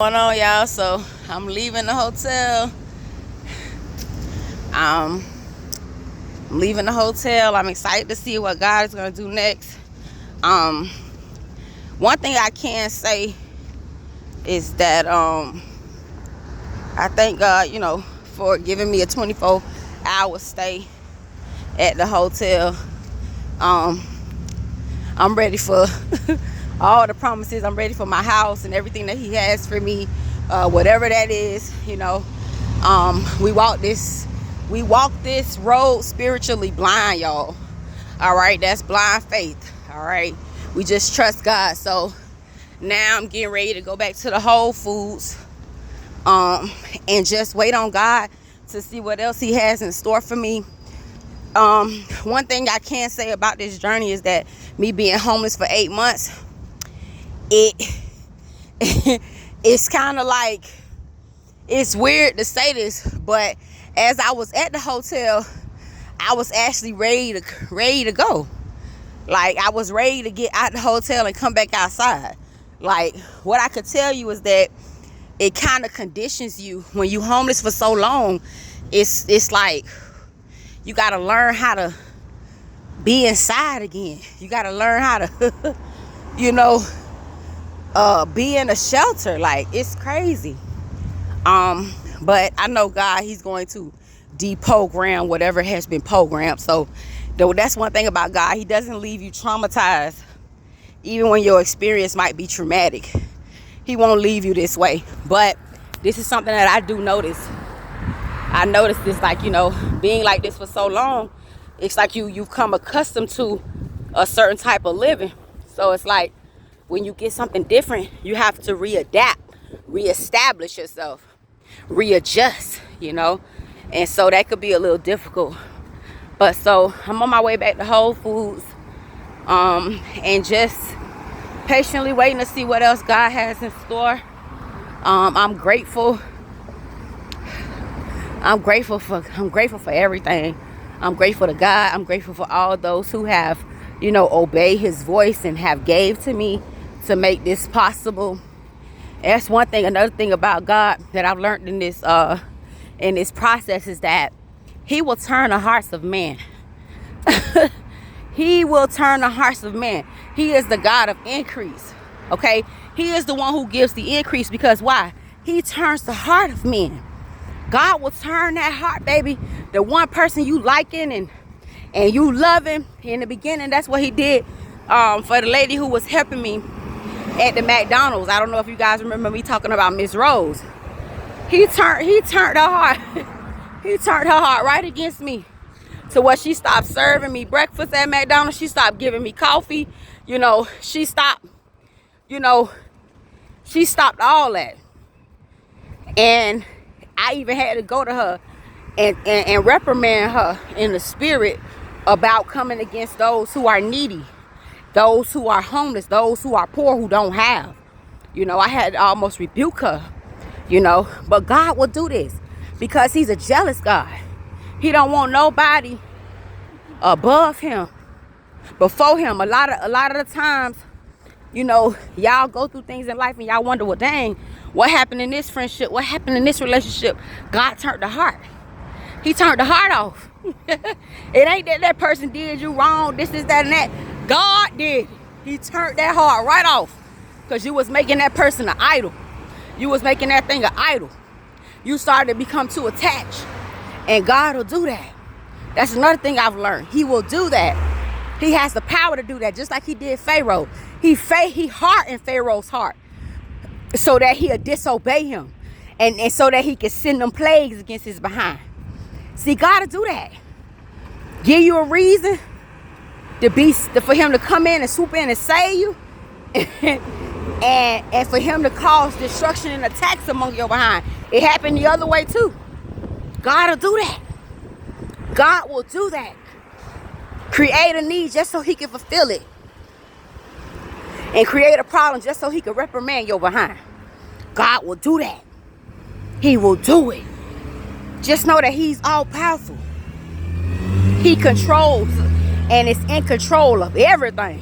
Going on, y'all? So I'm leaving the hotel. I'm leaving the hotel. I'm excited to see what God is gonna do next. Um, One thing I can say is that I thank God, for giving me a 24-hour stay at the hotel. Um, I'm ready for all the promises. I'm ready for my house and everything that He has for me, whatever that is. We walk this road spiritually blind, y'all. All right, that's blind faith. All right, we just trust God. So now I'm getting ready to go back to the Whole Foods, and just wait on God to see what else He has in store for me. One thing I can say about this journey is that me being homeless for 8 months, it it's kind of like, it's weird to say this, but as I was at the hotel, I was actually ready to go. Like, I was ready to get out the hotel and come back outside. Like, what I could tell you is that it kind of conditions you when you homeless for so long. It's like you got to learn how to be inside again. You got to learn how to be in a shelter. Like, it's crazy. But I know God, He's going to deprogram whatever has been programmed. So that's one thing about God. He doesn't leave you traumatized. Even when your experience might be traumatic, He won't leave you this way. But this is something that I do notice. I noticed this, like, being like this for so long, it's like you've come accustomed to a certain type of living. So it's like when you get something different, you have to readapt, reestablish yourself, readjust, and so that could be a little difficult. But so I'm on my way back to Whole Foods, and just patiently waiting to see what else God has in store. I'm grateful for everything. I'm grateful to God. I'm grateful for all those who have obeyed His voice and have gave to me to make this possible. That's one thing. Another thing about God that I've learned in this process is that He will turn the hearts of man. He will turn the hearts of man. He is the God of increase. Okay? He is the one who gives the increase, because why? He turns the heart of men. God will turn that heart, baby. The one person you liking and you loving. In the beginning, that's what He did for the lady who was helping me at the McDonald's. I don't know if you guys remember me talking about Miss Rose. He turned her heart. He turned her heart right against me, to where she stopped serving me breakfast at McDonald's. She stopped giving me coffee. She stopped all that. And I even had to go to her and reprimand her in the spirit about coming against those who are needy, those who are homeless, those who are poor, who don't have. I had to almost rebuke her, but God will do this because He's a jealous God. He don't want nobody above Him, before Him. A lot of the times, y'all go through things in life and y'all wonder, well, dang, what happened in this friendship? What happened in this relationship? God turned the heart. He turned the heart off. It ain't that person did you wrong, this, that, and that. God did it. He turned that heart right off, because you was making that person an idol. You was making that thing an idol. You started to become too attached. And God will do that. That's another thing I've learned. He will do that. He has the power to do that, just like He did Pharaoh. He hardened Pharaoh's heart so that he'll disobey Him, and so that He can send them plagues against his behind. See, God will do that. Give you a reason for Him to come in and swoop in and save you, and for Him to cause destruction and attacks among your behind. It happened the other way too. God will do that. God will do that. Create a need just so He can fulfill it, and create a problem just so He can reprimand your behind. God will do that. He will do it. Just know that He's all powerful. He controls and is in control of everything.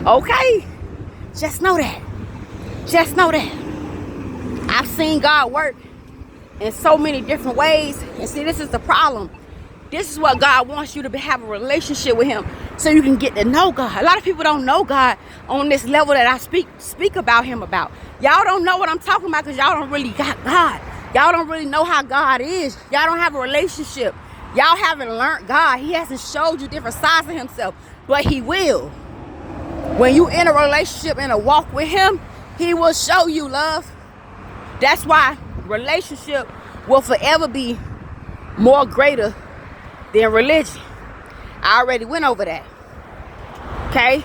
Okay? Just know that. Just know that. I've seen God work in so many different ways. And see, this is the problem. This is what God wants you to have a relationship with him so you can get to know God. A lot of people don't know God on this level that I speak about him about. Y'all don't know what I'm talking about because y'all don't really got God. Y'all don't really know how God is. Y'all don't have a relationship. Y'all haven't learned God. He hasn't showed you different sides of himself, but he will. When you in a relationship and a walk with him, he will show you love. That's why relationship will forever be more greater than religion. I already went over that. Okay?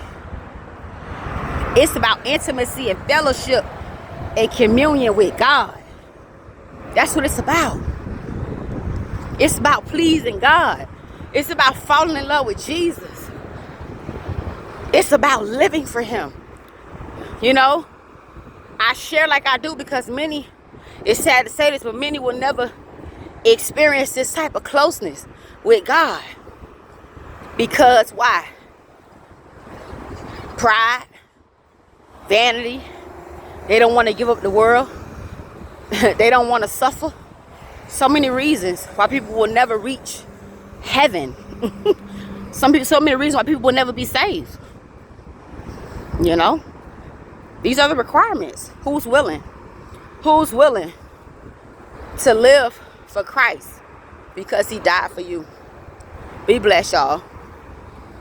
It's about intimacy and fellowship and communion with God. That's what it's about. It's about pleasing God. It's about falling in love with Jesus. It's about living for him. You know, I share like I do because many, it's sad to say this, but many will never experience this type of closeness with God. Because why? Pride, vanity. They don't want to give up the world. They don't want to suffer. So many reasons why people will never reach heaven. So many reasons why people will never be saved. You know, these are the requirements. Who's willing? Who's willing to live for Christ because he died for you? Be blessed, y'all.